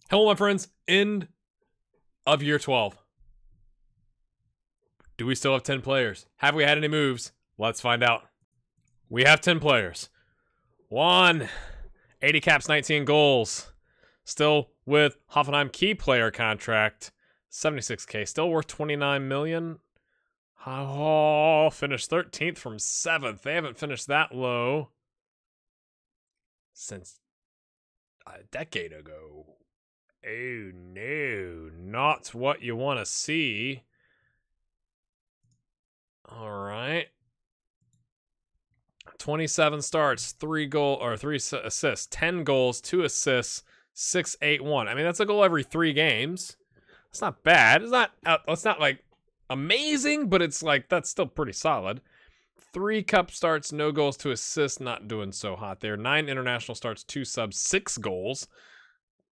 Hello, my friends. End of year 12. Do we still have 10 players? Have we had any moves? Let's find out. We have 10 players. 80 caps, 19 goals. Still with Hoffenheim key player contract. 76K, still worth 29 million. Oh, finished 13th from 7th. They haven't finished that low since a decade ago. Oh no, not what you want to see. All right. 27 starts, 3 assists, 10 goals, 2 assists, 6-8-1. I mean, that's a goal every 3 games. It's not bad. It's not like amazing, but it's like that's still pretty solid. 3 cup starts, no goals, 2 assists, not doing so hot there. 9 international starts, 2 subs, 6 goals.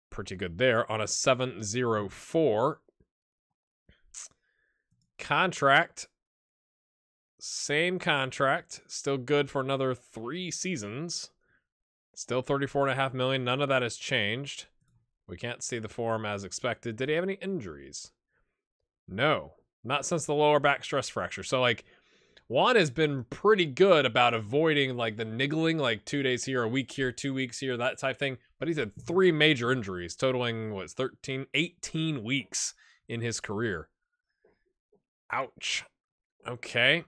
Pretty good there on a 7-0-4. Contract. Same contract. Still good for another 3 seasons. Still 34.5 million. None of that has changed. We can't see the form as expected. Did he have any injuries? No. Not since the lower back stress fracture. So, like, Juan has been pretty good about avoiding, like, the niggling, like, 2 days here, a week here, 2 weeks here, that type thing. But he's had 3 major injuries, totaling, 18 weeks in his career. Ouch. Okay.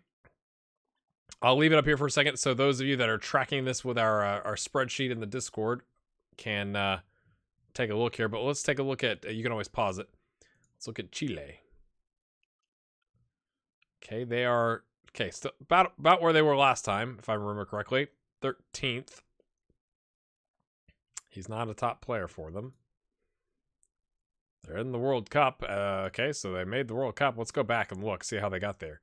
I'll leave it up here for a second, so those of you that are tracking this with our spreadsheet in the Discord can take a look here. But let's take a look at, you can always pause it. Let's look at Chile. Okay, they are, okay, still about where they were last time, if I remember correctly. 13th. He's not a top player for them. They're in the World Cup. Okay, so they made the World Cup. Let's go back and look, see how they got there.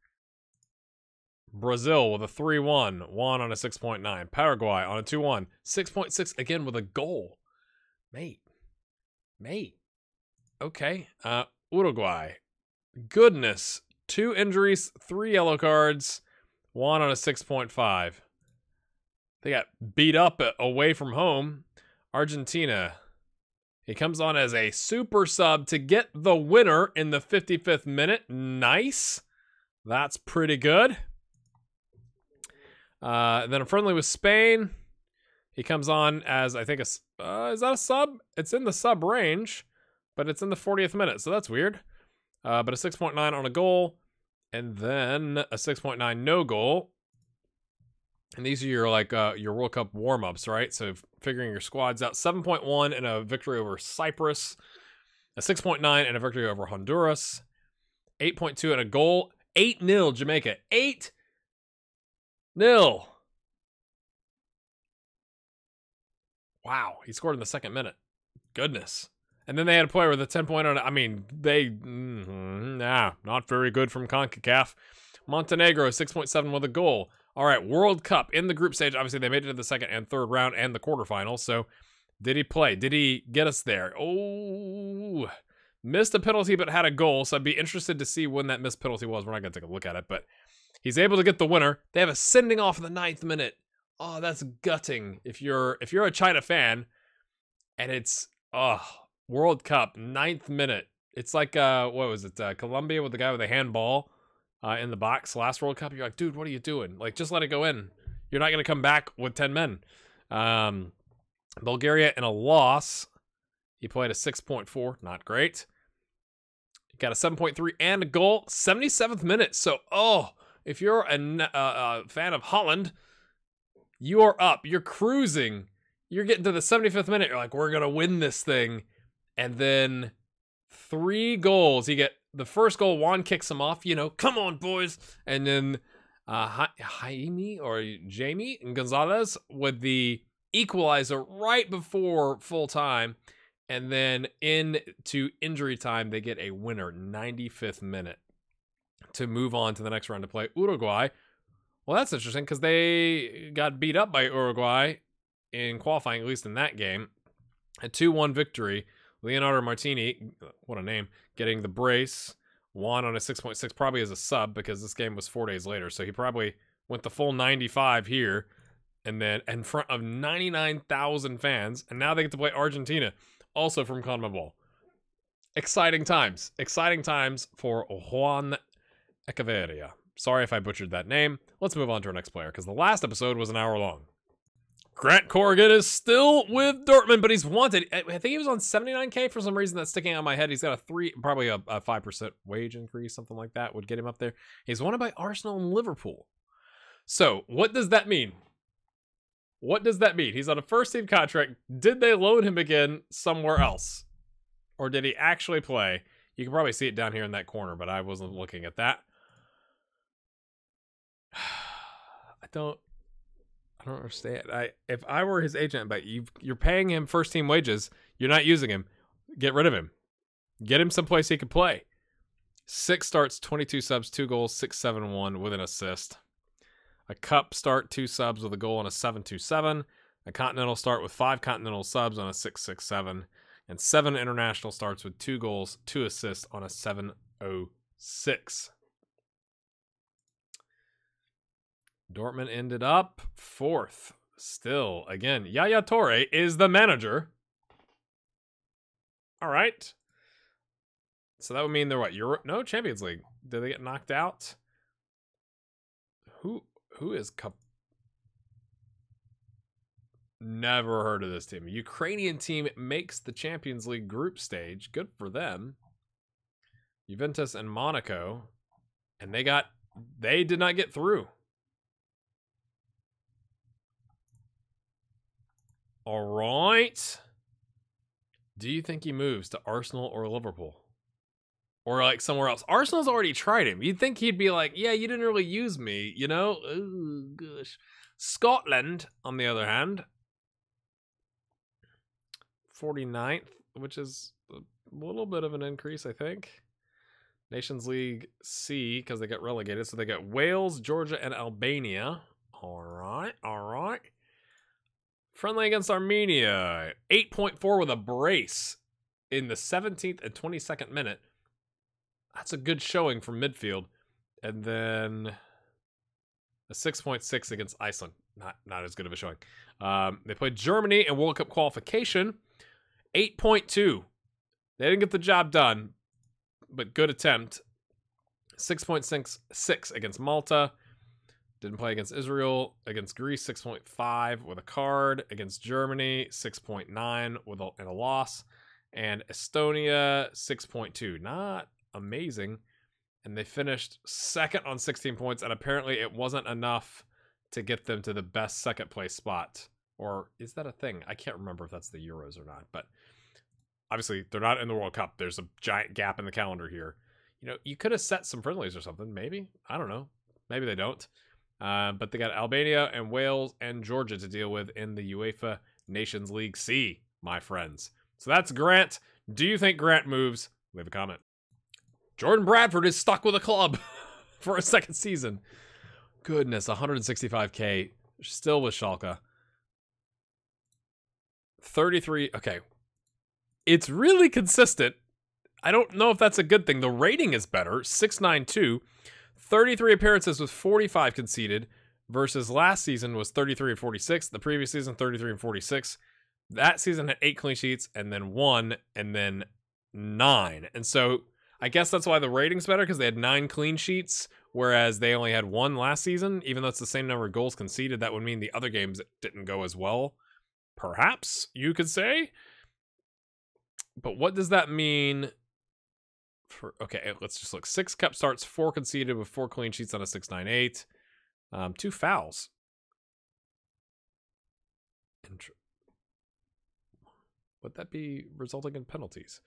Brazil with a 3-1. Juan on a 6.9. Paraguay on a 2-1. 6.6 again with a goal. Mate. Okay. Uruguay. Goodness. 2 injuries, 3 yellow cards. Juan on a 6.5. They got beat up away from home. Argentina. He comes on as a super sub to get the winner in the 55th minute. Nice. That's pretty good. Then a friendly with Spain. He comes on as, I think, is that a sub? It's in the sub range, but it's in the 40th minute, so that's weird. But a 6.9 on a goal, and then a 6.9 no goal. And these are your, like, your World Cup warm-ups, right? So figuring your squads out. 7.1 in a victory over Cyprus. A 6.9 in a victory over Honduras. 8.2 in a goal. 8-0 Jamaica. 8-0. Wow, he scored in the 2nd minute. Goodness. And then they had a player with a 10-point. I mean, not very good from CONCACAF. Montenegro, 6.7 with a goal. All right, World Cup in the group stage. Obviously, they made it to the 2nd and 3rd round and the quarterfinals. So, did he play? Did he get us there? Oh, missed a penalty but had a goal. So, I'd be interested to see when that missed penalty was. We're not going to take a look at it, but he's able to get the winner. They have a sending off in the 9th minute. Oh, that's gutting. If you're a China fan, and it's World Cup 9th minute. It's like what was it? Colombia with the guy with the handball in the box last World Cup. You're like, dude, what are you doing? Like, just let it go in. You're not gonna come back with 10 men. Bulgaria in a loss. He played a 6.4. Not great. He got a 7.3 and a goal. 77th minute. So, if you're a fan of Holland, you are up. You're cruising. You're getting to the 75th minute. You're like, we're going to win this thing. And then 3 goals. You get the first goal. Juan kicks him off. Come on, boys. And then Jamie and Gonzalez with the equalizer right before full time. And then into injury time, they get a winner. 95th minute. To move on to the next round to play Uruguay. Well, that's interesting because they got beat up by Uruguay in qualifying, at least in that game. A 2-1 victory. Leonardo Martini, what a name, getting the brace. Juan on a 6.6, probably as a sub because this game was 4 days later. So he probably went the full 95 here. And then in front of 99,000 fans. And now they get to play Argentina. also from CONMEBOL. Exciting times. Exciting times for Juan Echeverria. Sorry if I butchered that name. Let's move on to our next player, because the last episode was an hour long. Grant Corrigan is still with Dortmund, but he's wanted. I think he was on 79K for some reason. That's sticking out of my head. He's got probably a 5% wage increase, something like that would get him up there. He's wanted by Arsenal and Liverpool. So what does that mean? What does that mean? He's on a first team contract. Did they loan him again somewhere else? Or did he actually play? You can probably see it down here in that corner, but I wasn't looking at that. I don't understand. If I were his agent, but you're paying him first team wages, you're not using him. Get rid of him. Get him someplace he could play. 6 starts, 22 subs, 2 goals, 6-7-1 with an assist. A cup start, 2 subs with a goal and a 7-2-7. A continental start with 5 continental subs on a 6-6-7. And 7 international starts with 2 goals, 2 assists on a 7-0-6. Dortmund ended up 4th. Still, again, Yaya Toure is the manager. All right. So that would mean they're what? No, Champions League. Did they get knocked out? Who is Cup? Never heard of this team. Ukrainian team makes the Champions League group stage. Good for them. Juventus and Monaco. And they did not get through. All right. Do you think he moves to Arsenal or Liverpool? Or like somewhere else? Arsenal's already tried him. You'd think he'd be like, yeah, you didn't really use me, you know? Oh, gosh. Scotland, on the other hand, 49th, which is a little bit of an increase, I think. Nations League C, because they got relegated. So they got Wales, Georgia, and Albania. All right, all right. Friendly against Armenia. 8.4 with a brace in the 17th and 22nd minute. That's a good showing from midfield. And then a 6.6 against Iceland. Not as good of a showing. They played Germany in World Cup qualification. 8.2. They didn't get the job done, but good attempt. 6.66 against Malta. Didn't play against Israel. Against Greece, 6.5 with a card. Against Germany, 6.9 with a loss. And Estonia, 6.2. Not amazing. And they finished second on 16 points, and apparently it wasn't enough to get them to the best second place spot. Or is that a thing? I can't remember if that's the Euros or not. But obviously, they're not in the World Cup. There's a giant gap in the calendar here. You know, you could have set some friendlies or something, maybe. I don't know. Maybe they don't. But they got Albania and Wales and Georgia to deal with in the UEFA Nations League C, my friends. So that's Grant. Do you think Grant moves? Leave a comment. Jordan Bradford is stuck with a club for a second season. Goodness, 165K. Still with Schalke. 33. Okay. It's really consistent. I don't know if that's a good thing. The rating is better. 692. 33 appearances with 45 conceded versus last season was 33 and 46. The previous season, 33 and 46. That season had 8 clean sheets and then 1 and then 9. And so I guess that's why the rating's better, because they had 9 clean sheets, whereas they only had 1 last season. Even though it's the same number of goals conceded, that would mean the other games didn't go as well. Perhaps, you could say. But what does that mean? Okay, let's just look. 6 cup starts, 4 conceded with 4 clean sheets on a 6.98. 2 fouls. Would that be resulting in penalties?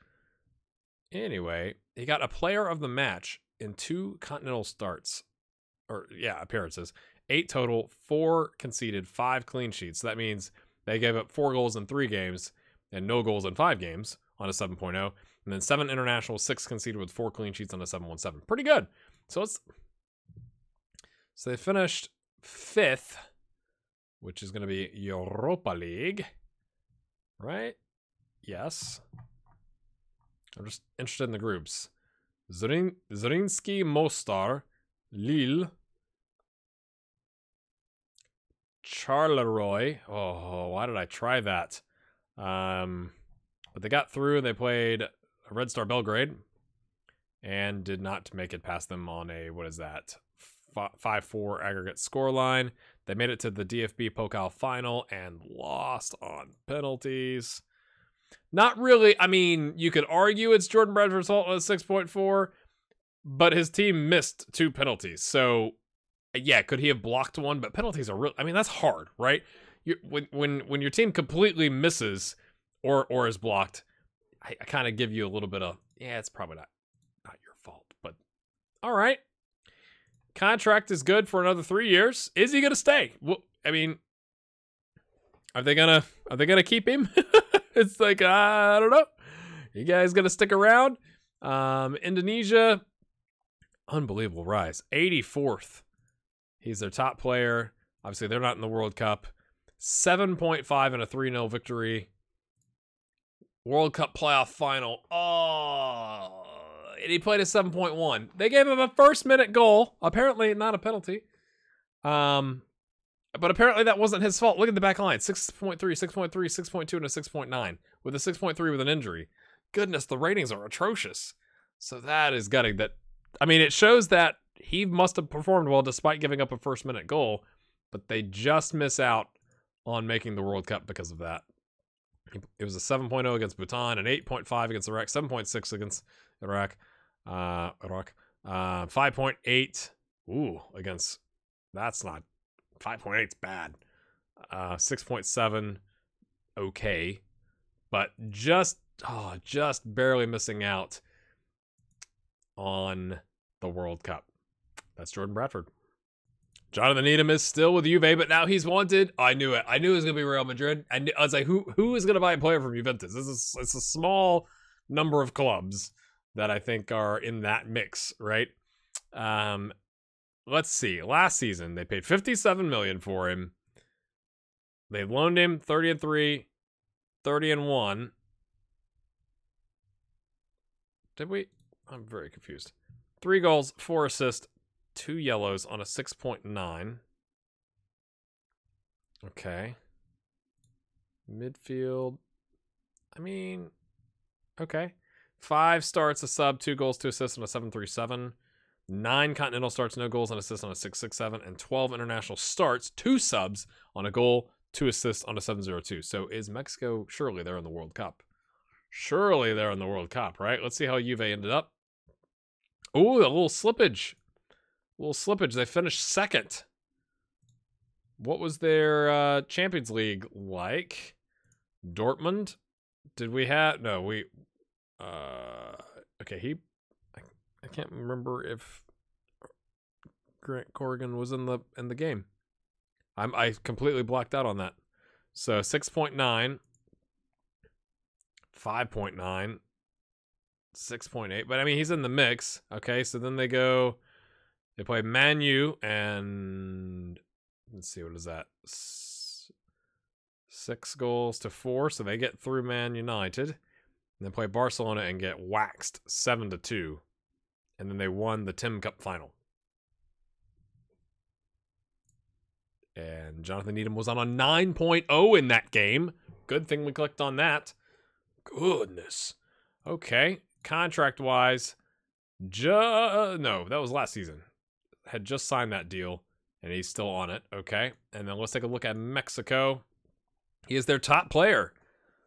Anyway, he got a player of the match in 2 continental starts. Or, yeah, appearances. 8 total, 4 conceded, 5 clean sheets. So that means they gave up 4 goals in 3 games and no goals in 5 games on a 7.0. And then 7 international, 6 conceded with 4 clean sheets on a 7.17. Pretty good. So they finished 5th, which is going to be Europa League. Right? Yes. I'm just interested in the groups. Zrinski Mostar, Lille, Charleroi. Oh, why did I try that? But they got through. They played Red Star Belgrade and did not make it past them on a, what is that, 5-4 aggregate scoreline. They made it to the DFB Pokal final and lost on penalties. Not really. I mean, you could argue it's Jordan Bradford's fault on a 6.4, but his team missed 2 penalties. So, yeah, could he have blocked one? But penalties are real. I mean, that's hard, right? When your team completely misses or is blocked, I kind of give you a little bit of, yeah, it's probably not your fault. But all right, contract is good for another 3 years. Is he gonna stay? Well, I mean, are they gonna keep him? It's like, I don't know. You guys gonna stick around? Indonesia, unbelievable rise, 84th. He's their top player. Obviously, they're not in the World Cup. 7.5 and a 3-0 victory. World Cup playoff final. Oh, and he played a 7.1. They gave him a first-minute goal. Apparently, not a penalty. But apparently that wasn't his fault. Look at the back line. 6.3, 6.3, 6.2, and a 6.9. With a 6.3 with an injury. Goodness, the ratings are atrocious. So that is gutting. That, I mean, it shows that he must have performed well despite giving up a first-minute goal. But they just miss out on making the World Cup because of that. It was a 7.0 against Bhutan, an 8.5 against Iraq, 7.6 against Iraq, 5.8, against, that's not, 5.8's bad, 6.7, okay, but just barely missing out on the World Cup. That's Jordan Bradford. Jonathan Needham is still with Juve, but now he's wanted. I knew it. I knew it was going to be Real Madrid. I was like, who is going to buy a player from Juventus? It's a small number of clubs that I think are in that mix, right? Let's see. Last season, they paid $57 million for him. They loaned him 30-3, 30-1. Did we? I'm very confused. 3 goals, 4 assists. 2 yellows on a 6.9. Okay. Midfield. I mean, okay. 5 starts, a sub, 2 goals, 2 assists on a 7.37. 9 continental starts, no goals, and assists on a 6.67. And 12 international starts, 2 subs on a goal, 2 assists on a 7.02. So is Mexico, surely they're in the World Cup. Surely they're in the World Cup, right? Let's see how Juve ended up. Ooh, a little slippage. They finished 2nd. What was their Champions League like? Dortmund? Did we have... No, we... okay, I can't remember if Grant Corrigan was in the game. I completely blocked out on that. So 6.9, 5.9, 6.8. But I mean, he's in the mix. Okay, so then they play Man U and let's see, what is that? 6 goals to 4, so they get through Man United. And then play Barcelona and get waxed 7-2. And then they won the Tim Cup final. And Jonathan Needham was on a 9.0 in that game. Good thing we clicked on that. Goodness. Okay. Contract-wise, no, that was last season. Had just signed that deal, and he's still on it. Okay. And then let's take a look at Mexico. He is their top player.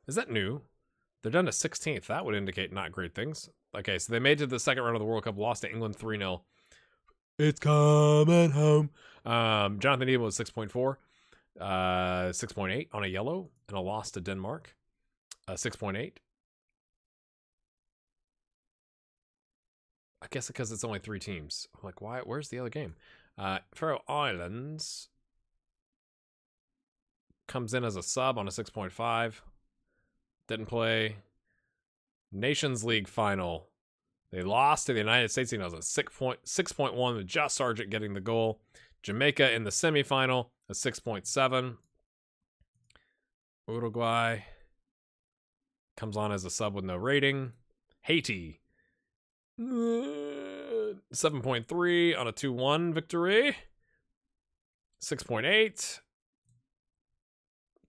Is that new? They're down to 16th. That would indicate not great things. Okay, so they made it to the second round of the World Cup, lost to England 3-0. It's coming home. Jonathan Needham was 6.4. 6.8 on a yellow, and a loss to Denmark. 6.8. I guess because it's only 3 teams. I'm like, why? Where's the other game? Faroe Islands comes in as a sub on a 6.5. Didn't play. Nations League final. They lost to the United States. It was a 6.1 with Josh Sargent getting the goal. Jamaica in the semifinal, a 6.7. Uruguay comes on as a sub with no rating. Haiti, 7.3 on a 2-1 victory. 6.8.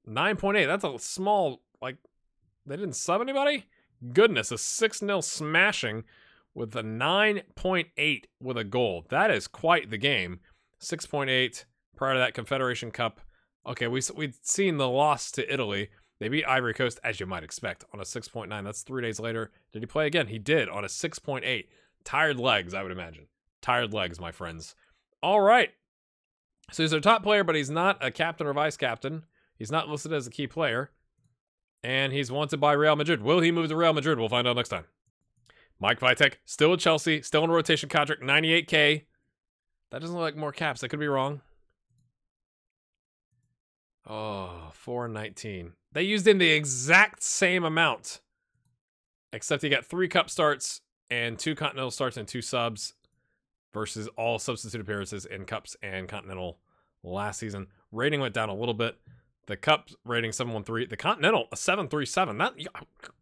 9.8. That's a small, like, They didn't sub anybody? Goodness, a 6-0 smashing with a 9.8 with a goal. That is quite the game. 6.8 prior to that Confederation Cup. Okay, we'd seen the loss to Italy. They beat Ivory Coast, as you might expect, on a 6.9. That's 3 days later. Did he play again? He did, on a 6.8. Tired legs, I would imagine. Tired legs, my friends. All right. So he's our top player, but he's not a captain or vice captain. He's not listed as a key player. And he's wanted by Real Madrid. Will he move to Real Madrid? We'll find out next time. Mike Vitek, still with Chelsea, still in a rotation contract, 98K. That doesn't look like more caps. I could be wrong. Oh, 419. They used him the exact same amount. Except he got 3 cup starts and 2 continental starts and 2 subs versus all substitute appearances in cups and continental last season. Rating went down a little bit. The cup rating 713. The continental a 737. That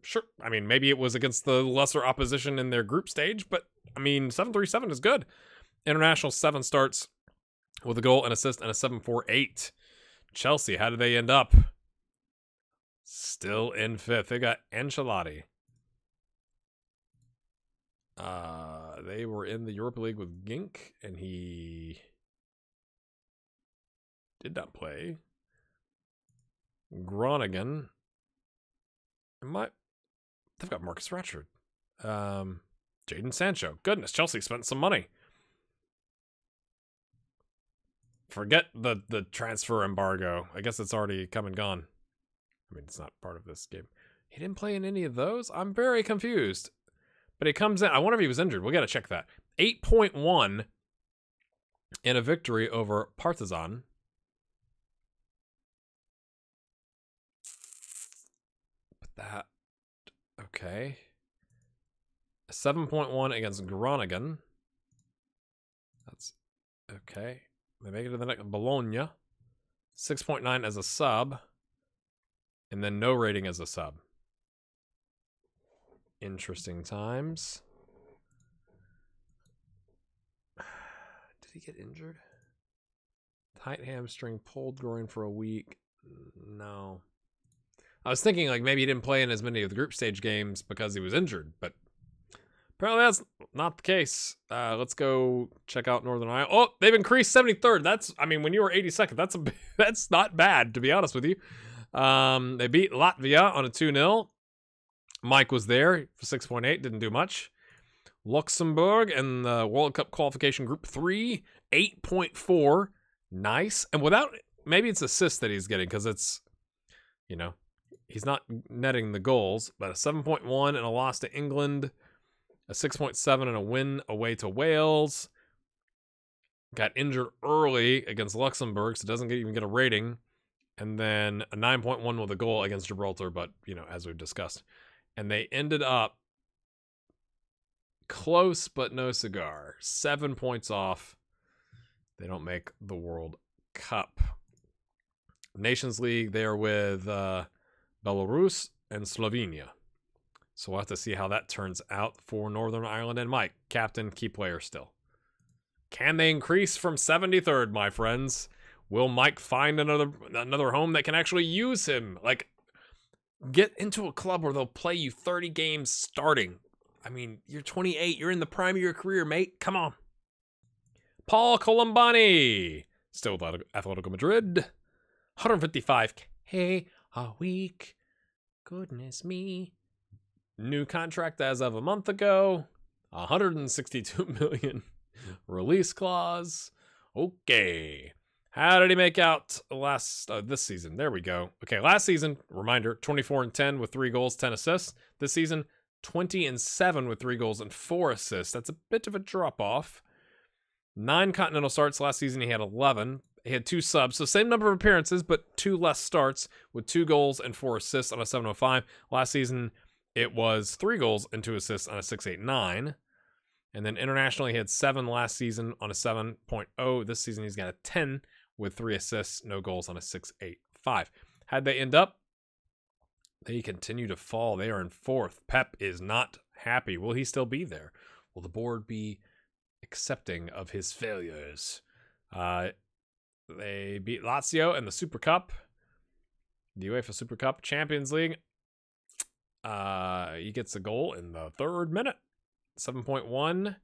sure. I mean, maybe it was against the lesser opposition in their group stage, but I mean, 737 is good. International 7 starts with a goal, an assist, and a 748. Chelsea, how did they end up? Still in 5th. They got Ancelotti. They were in the Europa League with Gink, and he did not play. Groningen. They've got Marcus Rashford. Jadon Sancho. Goodness, Chelsea spent some money. Forget the transfer embargo. I guess it's already come and gone. I mean, it's not part of this game. He didn't play in any of those? I'm very confused. But he comes in. I wonder if he was injured. We got to check that. 8.1 in a victory over Partizan. That, okay. 7.1 against Groningen. That's okay. They make it to the next. Bologna. 6.9 as a sub. And then no rating as a sub. Interesting times. Did he get injured? Tight hamstring, pulled groin for a week. No. I was thinking like maybe he didn't play in as many of the group stage games because he was injured, but apparently that's not the case. Let's go check out Northern Ireland. Oh, they've increased 73rd. That's, I mean, when you were 82nd, that's not bad, to be honest with you. They beat Latvia on a 2-0. Mike was there for 6.8, didn't do much. Luxembourg in the World Cup qualification group 3, 8.4. Nice. And without, maybe it's assists that he's getting because it's, you know, he's not netting the goals, but a 7.1 and a loss to England, a 6.7 and a win away to Wales. Got injured early against Luxembourg, so doesn't even get a rating. And then a 9.1 with a goal against Gibraltar, but, you know, as we've discussed. And they ended up close, but no cigar. 7 points off. They don't make the World Cup. Nations League, they're with Belarus and Slovenia. So we'll have to see how that turns out for Northern Ireland. And Mike, captain, key player still. Can they increase from 73rd, my friends? Will Mike find another home that can actually use him? Like, get into a club where they'll play you 30 games starting. I mean, you're 28. You're in the prime of your career, mate. Come on. Paul Colombani. Still with Atletico Madrid. 155K a week. Goodness me. New contract as of a month ago. 162 million release clause. Okay. How did he make out this season? There we go. Okay, last season, reminder, 24-10 with 3 goals, 10 assists. This season, 20-7 with 3 goals and 4 assists. That's a bit of a drop-off. 9 continental starts. Last season, he had 11. He had 2 subs, so same number of appearances, but 2 less starts with 2 goals and 4 assists on a 705. Last season, it was 3 goals and 2 assists on a 689. And then internationally, he had 7 last season on a 7.0. This season, he's got a 10 with 3 assists, no goals on a 6.85. How'd they end up? They continue to fall. They are in 4th. Pep is not happy. Will he still be there? Will the board be accepting of his failures? They beat Lazio in the Super Cup, the UEFA Super Cup, Champions League. He gets a goal in the 3rd minute. 7.1.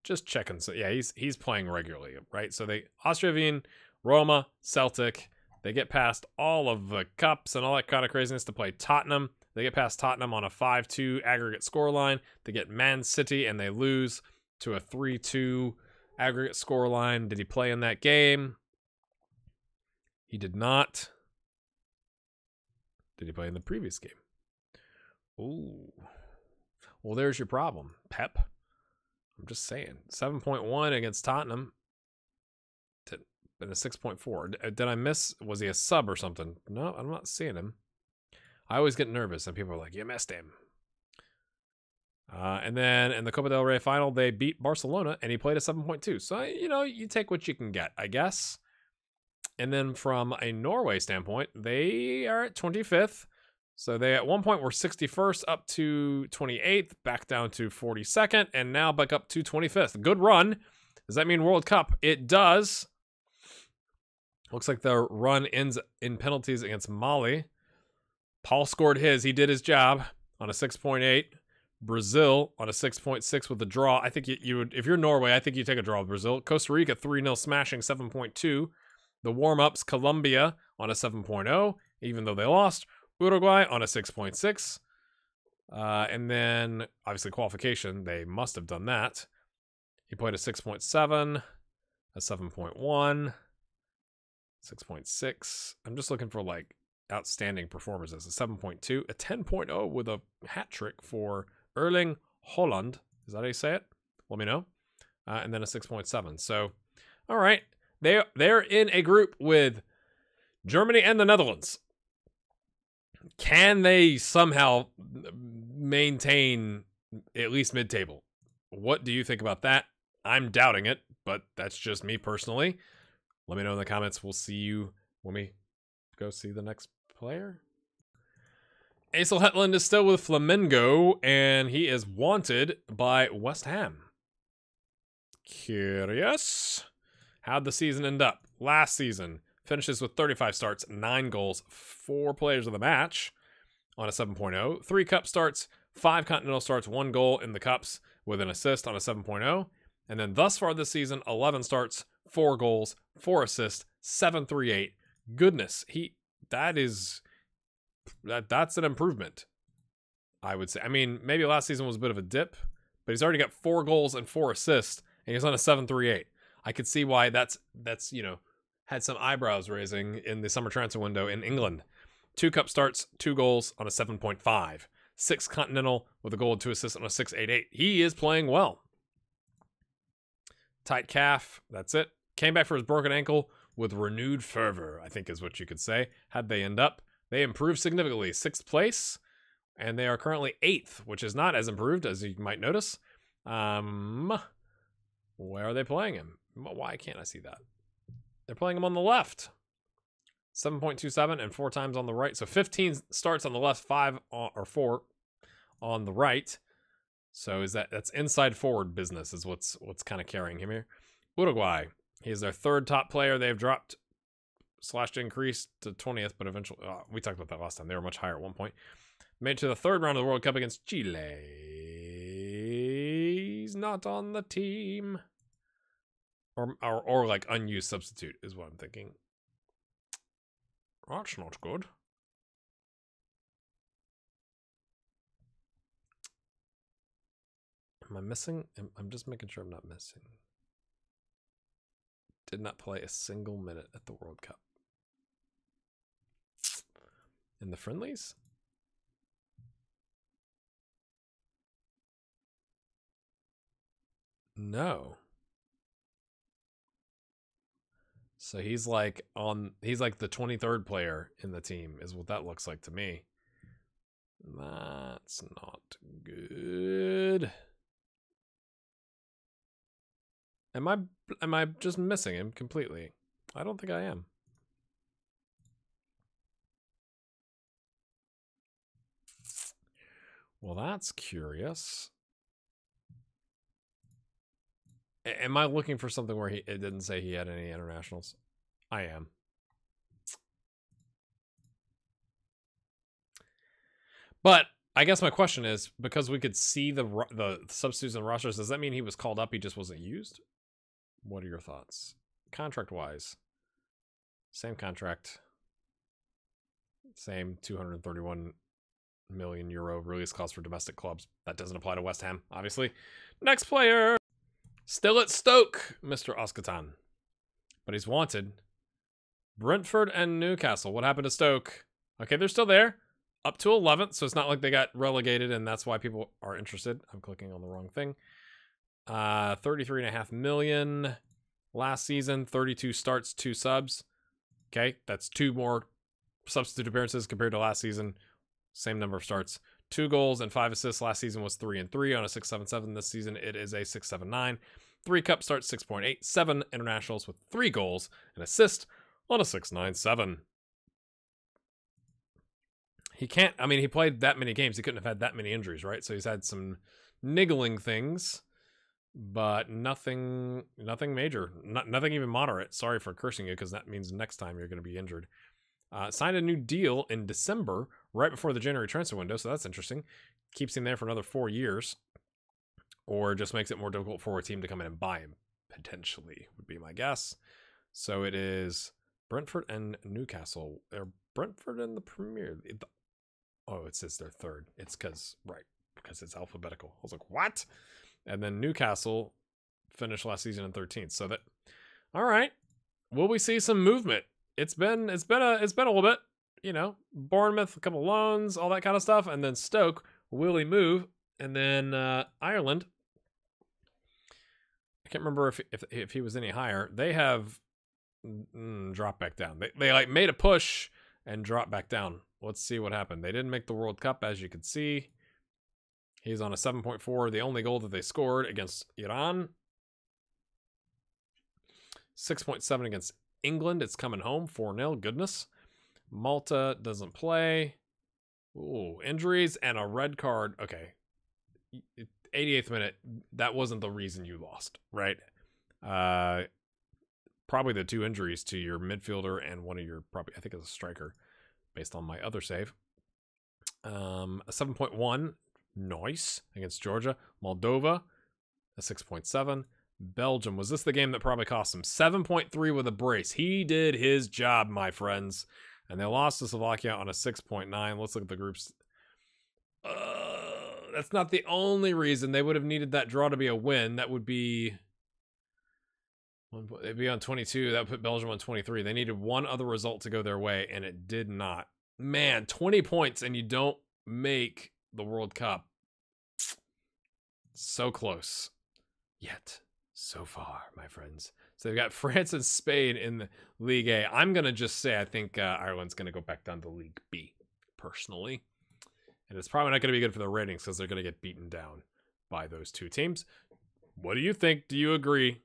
Just checking. So yeah, he's playing regularly, right? So Austria Wien, Roma, Celtic, they get past all of the cups and all that kind of craziness to play Tottenham. They get past Tottenham on a 5-2 aggregate scoreline. They get Man City and they lose to a 3-2 aggregate scoreline. Did he play in that game? He did not. Did he play in the previous game? Ooh. Well, there's your problem, Pep. I'm just saying. 7.1 against Tottenham. And a 6.4. Did I miss? Was he a sub or something? No, I'm not seeing him. I always get nervous and people are like, you missed him. And then in the Copa del Rey final, they beat Barcelona and he played a 7.2. So, you take what you can get, I guess. And then from a Norway standpoint, they are at 25th. So they at one point were 61st up to 28th, back down to 42nd, and now back up to 25th. Good run. Does that mean World Cup? It does. Looks like the run ends in penalties against Mali. Paul scored his. He did his job on a 6.8. Brazil on a 6.6 with a draw. I think you would, if you're Norway, I think you take a draw with Brazil. Costa Rica 3-0 smashing 7.2. The warm-ups, Colombia on a 7.0, even though they lost. Uruguay on a 6.6. And then, obviously, qualification. They must have done that. He played a 6.7, a 7.1, 6.6. I'm just looking for, outstanding performances. A 7.2, a 10.0 with a hat trick for Erling Haaland. Is that how you say it? Let me know. And then a 6.7. So, all right. They're in a group with Germany and the Netherlands. Can they somehow maintain at least mid-table? What do you think about that? I'm doubting it, but that's just me personally. Let me know in the comments. We'll see you when we go see the next player. Aysel Hetland is still with Flamengo, and he is wanted by West Ham. Curious. How'd the season end up? Last season, finishes with 35 starts, 9 goals, 4 players of the match on a 7.0. 3 cup starts, 5 continental starts, 1 goal in the cups with an assist on a 7.0. And then thus far this season, 11 starts, 4 goals, 4 assists, 7.38. Goodness, that's an improvement, I would say. I mean, maybe last season was a bit of a dip, but he's already got 4 goals and 4 assists, and he's on a 7.38. I could see why that's had some eyebrows raising in the summer transfer window in England. 2 cup starts, 2 goals on a 7.5. 6 continental with a goal and 2 assists on a 6.88. He is playing well. Tight calf, that's it. Came back for his broken ankle with renewed fervor, I think is what you could say. How'd they end up? They improved significantly. 6th place, and they are currently 8th, which is not as improved as you might notice. Where are they playing him? Why can't I see that? They're playing him on the left. 7.27 and 4 times on the right. So 15 starts on the left, 4 on the right. So that's inside forward business is what's kind of carrying him here. Uruguay. He's their 3rd top player. They've dropped / increased to 20th, but eventually we talked about that last time. They were much higher at one point. Made it to the 3rd round of the World Cup against Chile. He's not on the team. Or like unused substitute is what I'm thinking. That's not good. Am I missing? I'm just making sure I'm not missing. Did not play a single minute at the World Cup. In the friendlies? No. So he's like the 23rd player in the team is what that looks like to me. That's not good. Am I just missing him completely? I don't think I am. Well, that's curious. Am I looking for something where it didn't say he had any internationals? I am. But I guess my question is, because we could see the substitutes and rosters, does that mean he was called up, he just wasn't used? What are your thoughts? Contract-wise, same contract, same 231 million euro release clause for domestic clubs. That doesn't apply to West Ham, obviously. Next player, still at Stoke, Mr. Oskatan. But he's wanted. Brentford and Newcastle. What happened to Stoke? Okay, they're still there. Up to 11th, so it's not like they got relegated, and that's why people are interested. I'm clicking on the wrong thing. 33.5 million last season. 32 starts, 2 subs. Okay, that's 2 more substitute appearances compared to last season. Same number of starts. 2 goals and 5 assists. Last season was 3 and 3 on a 6.77. This season it is a 6.79. 3 cup starts, 6.8. 7 internationals with 3 goals and assist on a 6.97. He can't, I mean, he played that many games. He couldn't have had that many injuries, right? So he's had some niggling things, but nothing major. Nothing even moderate. Sorry for cursing you, because that means next time you're going to be injured. Signed a new deal in December, right before the January transfer window, so that's interesting. Keeps him there for another 4 years, or just makes it more difficult for a team to come in and buy him, potentially, would be my guess. So it is Brentford and Newcastle. They're Brentford in the Premier League. Oh, it says they're third. It's because it's alphabetical. I was like, what? And then Newcastle finished last season in 13th. So that, all right. Will we see some movement? It's been a little bit, you know, Bournemouth, a couple loans, all that kind of stuff, and then Stoke, will he move? And then Ireland. I can't remember if he was any higher. They have dropped back down. They like made a push and dropped back down. Let's see what happened. They didn't make the World Cup, as you can see. He's on a 7.4, the only goal that they scored against Iran. 6.7 against England. It's coming home, 4-0. Goodness. Malta doesn't play. Ooh, injuries and a red card. Okay. 88th minute. That wasn't the reason you lost, right? Probably the 2 injuries to your midfielder and one of your, probably, I think it's a striker, based on my other save. A 7.1. Nice. Against Georgia. Moldova. A 6.7. Belgium. Was this the game that probably cost him? 7.3 with a brace. He did his job, my friends. And they lost to Slovakia on a 6.9. Let's look at the groups. That's not the only reason. They would have needed that draw to be a win. That would be... It'd be on 22. That would put Belgium on 23. They needed one other result to go their way, and it did not. Man, 20 points and you don't make the World Cup. So close. Yet, so far, my friends. So they've got France and Spain in the League A. I'm going to just say I think Ireland's going to go back down to League B, personally. And it's probably not going to be good for their ratings because they're going to get beaten down by those 2 teams. What do you think? Do you agree?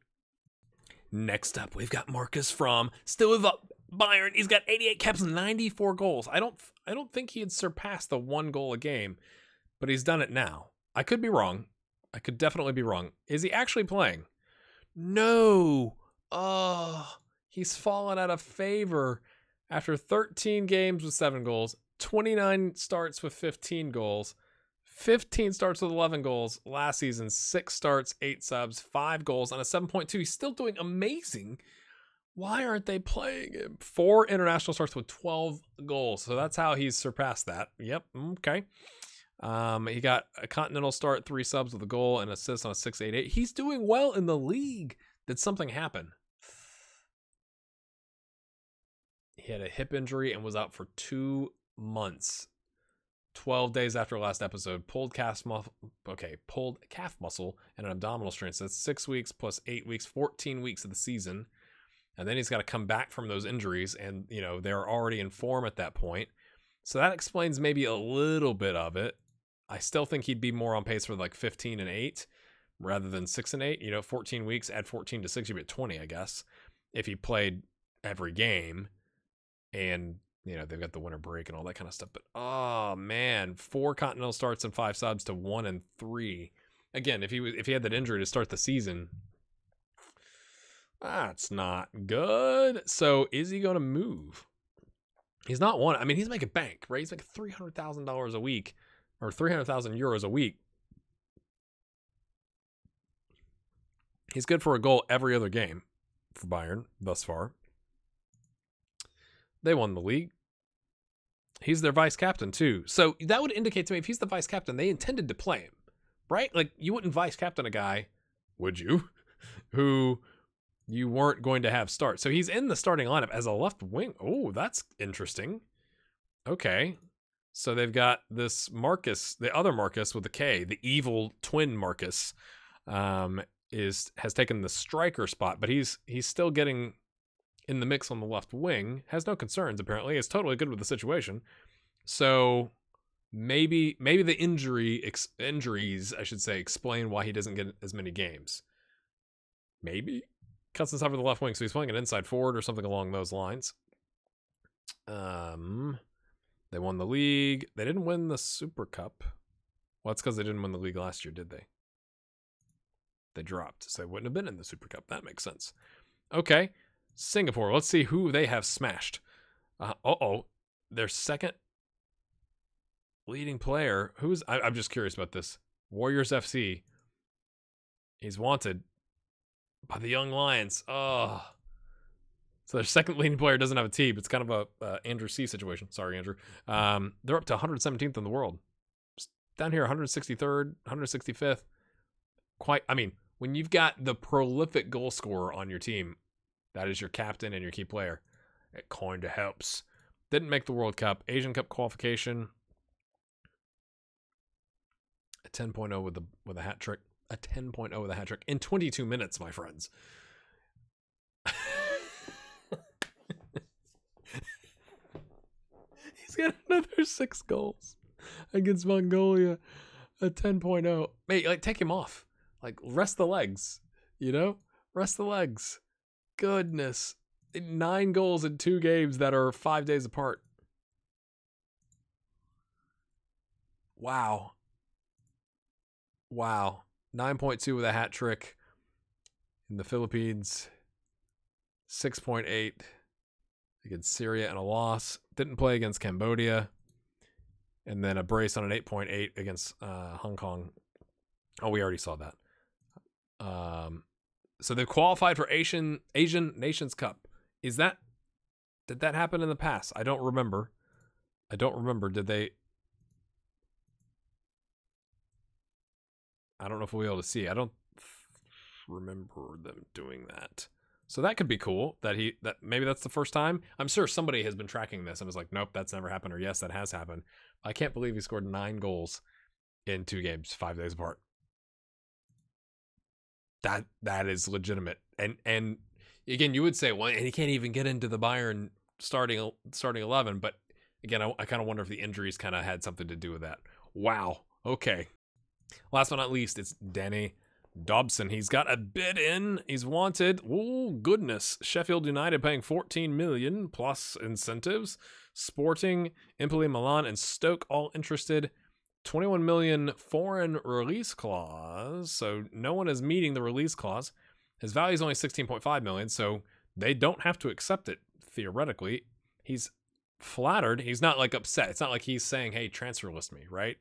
Next up, we've got Marcus From, still with Bayern. He's got 88 caps and 94 goals. I don't think he had surpassed the 1 goal a game, but he's done it now. I could be wrong. I could definitely be wrong. Is he actually playing? No. Oh, he's fallen out of favor after 13 games with 7 goals, 29 starts with 15 goals, 15 starts with 11 goals. Last season, 6 starts, 8 subs, 5 goals, on a 7.2. He's still doing amazing. Why aren't they playing him? 4 international starts with 12 goals. So that's how he's surpassed that. Yep, okay. He got a continental start, 3 subs with a goal and assist on a 6.88. He's doing well in the league. Did something happen? He had a hip injury and was out for 2 months. 12 days after last episode, pulled calf muscle and an abdominal strain. So that's 6 weeks plus 8 weeks, 14 weeks of the season. And then he's got to come back from those injuries, and, you know, they're already in form at that point. So that explains maybe a little bit of it. I still think he'd be more on pace for like 15 and 8 rather than 6 and 8. You know, 14 weeks, add 14 to 6, you'd be at 20, I guess, if he played every game. And, you know, they've got the winter break and all that kind of stuff. But, oh, man, 4 continental starts and 5 subs to 1 and 3. Again, if he had that injury to start the season, that's not good. So is he going to move? He's not one. I mean, he's making bank, right? He's making $300,000 a week. or 300,000 euros a week. He's good for a goal every other game for Bayern thus far. They won the league. He's their vice captain too. So that would indicate to me if he's the vice captain, they intended to play him, right? Like you wouldn't vice captain a guy, would you, who you weren't going to have start. So he's in the starting lineup as a left wing. Oh, that's interesting. Okay. So they've got this Marcus, the other Marcus with a K, the evil twin Marcus, has taken the striker spot, but he's still getting in the mix on the left wing. Has no concerns apparently. Is totally good with the situation. So maybe the injuries, I should say, explain why he doesn't get as many games. Maybe cuts inside for the left wing, so he's playing an inside forward or something along those lines. They won the league. They didn't win the Super Cup. Well, that's because they didn't win the league last year, did they? They dropped, so they wouldn't have been in the Super Cup. That makes sense. Okay, Singapore. Let's see who they have smashed. Their second leading player. I'm just curious about this. Warriors FC. He's wanted by the Young Lions. Oh. So their second leading player doesn't have a team. It's kind of a Andrew C situation. Sorry, Andrew. They're up to 117th in the world. Down here, 163rd, 165th. When you've got the prolific goal scorer on your team, that is your captain and your key player, it kind of helps. Didn't make the World Cup. Asian Cup qualification. A 10.0 with a hat trick. A 10.0 with a hat trick in 22 minutes, my friends. He's got another 6 goals against Mongolia. A 10.0. Mate, like, take him off. Like, rest the legs. You know? Rest the legs. Goodness. 9 goals in 2 games that are 5 days apart. Wow. 9.2 with a hat trick in the Philippines. 6.8 against Syria and a loss. Didn't play against Cambodia. And then a brace on an 8.8 against Hong Kong. Oh, we already saw that. So they've qualified for Asian Nations Cup. Did that happen in the past? I don't remember. Did they? I don't know if we'll be able to see. I don't remember them doing that. So that could be cool. That maybe that's the first time. I'm sure somebody has been tracking this and was like, nope, that's never happened, or yes, that has happened. I can't believe he scored 9 goals in 2 games, 5 days apart. That is legitimate. And again, you would say, well, and he can't even get into the Bayern starting 11. But again, I kind of wonder if the injuries kind of had something to do with that. Wow. Okay. Last but not least, it's Danny Dobson. He's got a bid in. He's wanted. Oh, goodness. Sheffield United paying 14 million plus incentives. Sporting, Empoli, Milan, and Stoke all interested. 21 million foreign release clause. So no one is meeting the release clause. His value is only 16.5 million, so they don't have to accept it theoretically. He's flattered. He's not like upset. It's not like he's saying, hey, transfer list me, right?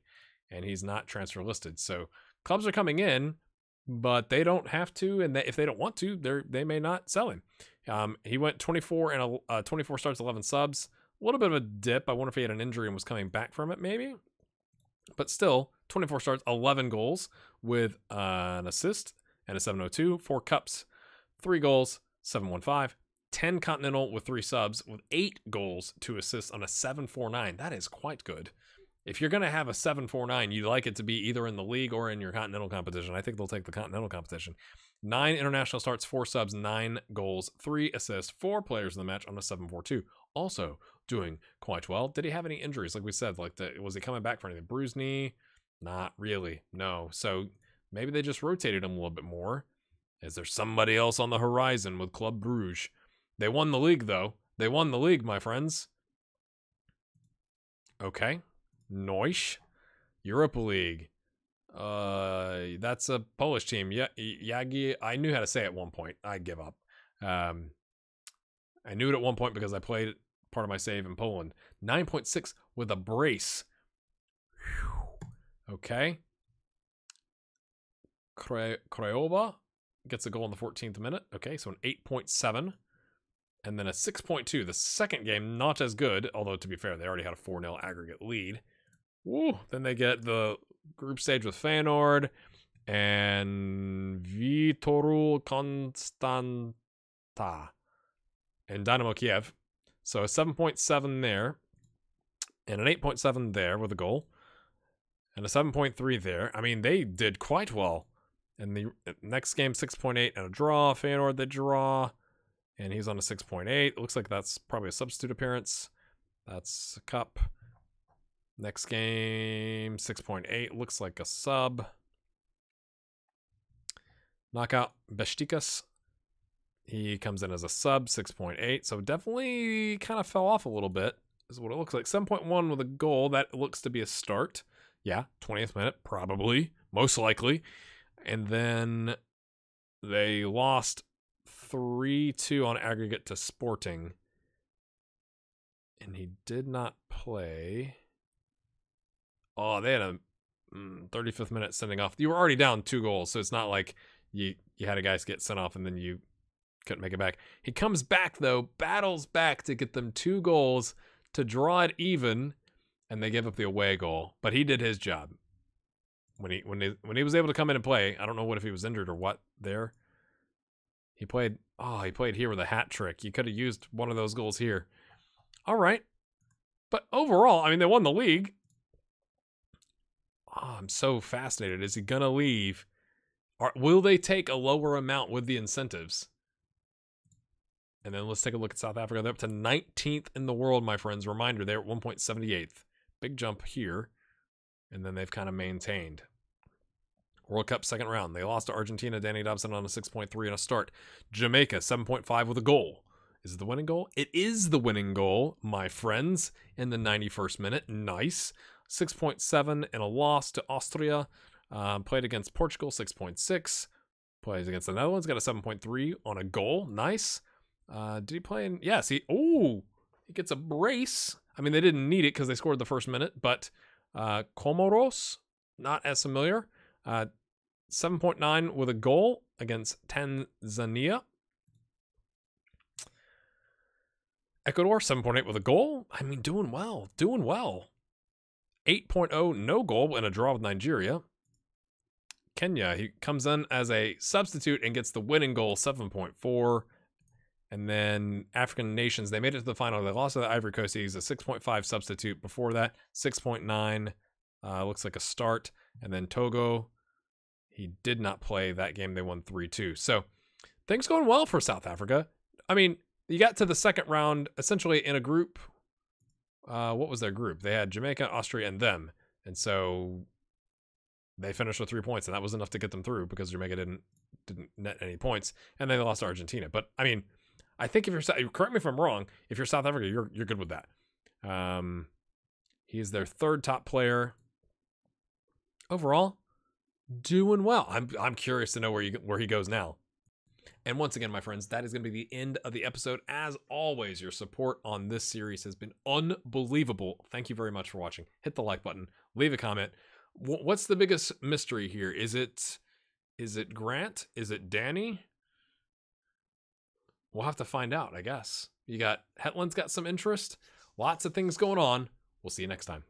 And he's not transfer listed. So clubs are coming in, but they don't have to, and if they don't want to, they may not sell him. He went 24 starts, 11 subs. A little bit of a dip. I wonder if he had an injury and was coming back from it, maybe. But still, 24 starts, 11 goals with an assist and a 702, 4 cups, 3 goals, 715, 10 continental with 3 subs with 8 goals, 2 assists on a 749. That is quite good. If you're going to have a 749, you'd like it to be either in the league or in your continental competition. I think they'll take the continental competition. 9 international starts, 4 subs, 9 goals, 3 assists, 4 players in the match on a 742. Also doing quite well. Did he have any injuries? Like we said, was he coming back for anything? Bruised knee? Not really. No. So maybe they just rotated him a little bit more. Is there somebody else on the horizon with Club Brugge? They won the league, though. They won the league, my friends. Okay. Neusch. Europa League. That's a Polish team. Yeah, Yagi. I knew how to say it at one point. I give up. I knew it at one point because I played part of my save in Poland. 9.6 with a brace. Whew. Okay. Craiova gets a goal in the 14th minute. Okay, so an 8.7. And then a 6.2. The second game, not as good, although to be fair, they already had a 4-0 aggregate lead. Woo! Then they get the group stage with Feyenoord and Vitorul Constanta and Dynamo Kiev. So a 7.7 there and an 8.7 there with a goal and a 7.3 there. I mean, they did quite well. And the next game, 6.8 and a draw. Feyenoord, they draw. And he's on a 6.8. It looks like that's probably a substitute appearance. That's a cup. Next game, 6.8. Looks like a sub. Knockout Beşiktaş. He comes in as a sub, 6.8. So definitely kind of fell off a little bit, is what it looks like. 7.1 with a goal. That looks to be a start. Yeah, 20th minute, probably. Most likely. And then they lost 3-2 on aggregate to Sporting. And he did not play. Oh, they had a 35th minute sending off. You were already down 2 goals, so it's not like you had a guy get sent off and then you couldn't make it back. He comes back, though, battles back to get them 2 goals to draw it even, and they give up the away goal. But he did his job. When he was able to come in and play, I don't know what if he was injured or what there. He played here with a hat trick. You could have used one of those goals here. All right. But overall, I mean, they won the league. Oh, I'm so fascinated. Is he going to leave? Or will they take a lower amount with the incentives? And then let's take a look at South Africa. They're up to 19th in the world, my friends. Reminder, they're at 1.78th. Big jump here. And then they've kind of maintained. World Cup second round. They lost to Argentina. Danny Dobson on a 6.3 and a start. Jamaica, 7.5 with a goal. Is it the winning goal? It is the winning goal, my friends, in the 91st minute. Nice. 6.7 and a loss to Austria. Played against Portugal, 6.6. Plays against the Netherlands, got a 7.3 on a goal. Nice. Did he play in? Yes, he gets a brace. I mean, they didn't need it because they scored the first minute, but Comoros, not as familiar. 7.9 with a goal against Tanzania. Ecuador, 7.8 with a goal. I mean, doing well. 8.0, no goal and a draw with Nigeria. Kenya, he comes in as a substitute and gets the winning goal, 7.4. And then African nations, they made it to the final. They lost to the Ivory Coast. He's a 6.5 substitute. Before that, 6.9. Looks like a start. And then Togo, he did not play that game. They won 3-2. So things going well for South Africa. I mean, you got to the second round essentially in a group. What was their group? They had Jamaica, Austria, and them. And so they finished with 3 points, and that was enough to get them through because Jamaica didn't net any points. And then they lost to Argentina. But, I mean, I think if you're, correct me if I'm wrong, if you're South Africa, you're good with that. He is their third top player. Overall, doing well. I'm curious to know where he goes now. And once again, my friends, that is going to be the end of the episode. As always, your support on this series has been unbelievable. Thank you very much for watching. Hit the like button. Leave a comment. What's the biggest mystery here? Is it Grant? Is it Danny? We'll have to find out, I guess. You got Hetland's got some interest. Lots of things going on. We'll see you next time.